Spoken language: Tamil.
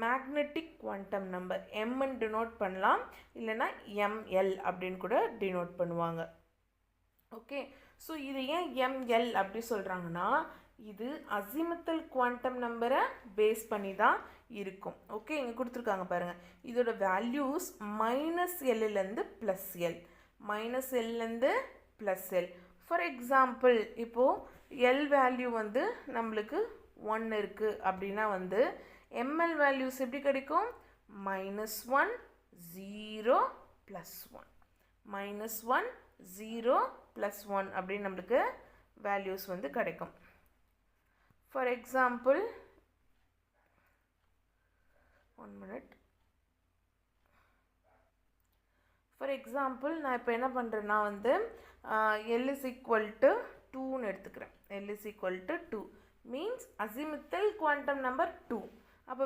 Magnetic quantum number. எம்ன்னு டினோட் பண்ணலாம், இல்லைன்னா எம்எல் அப்படின்னு கூட டினோட் பண்ணுவாங்க. ஓகே, ஸோ இது ஏன் எம்எல் அப்படி சொல்கிறாங்கன்னா, இது அசிமுத்தல் குவாண்டம் நம்பரை பேஸ் பண்ணி தான் இருக்கும். ஓகே, இங்கே கொடுத்துருக்காங்க பாருங்கள். இதோட வேல்யூஸ் -Lலேருந்து +L, -Lலேருந்து +L. ஃபார் எக்ஸாம்பிள், இப்போது எல் வேல்யூ வந்து நம்மளுக்கு 1 இருக்குது அப்படின்னா வந்து எம்எல் வேல்யூஸ் எப்படி கிடைக்கும்? -1 0 +1, -1 0 +1 அப்படின்னு நம்மளுக்கு வேல்யூஸ் வந்து கிடைக்கும். For example, 1 minute. For example, நான் இப்போ என்ன பண்ணுறேன்னா வந்து L is equal to 2ன்னு எடுத்துக்கிறேன். L is equal to 2 means azimuthal quantum number 2. அப்போ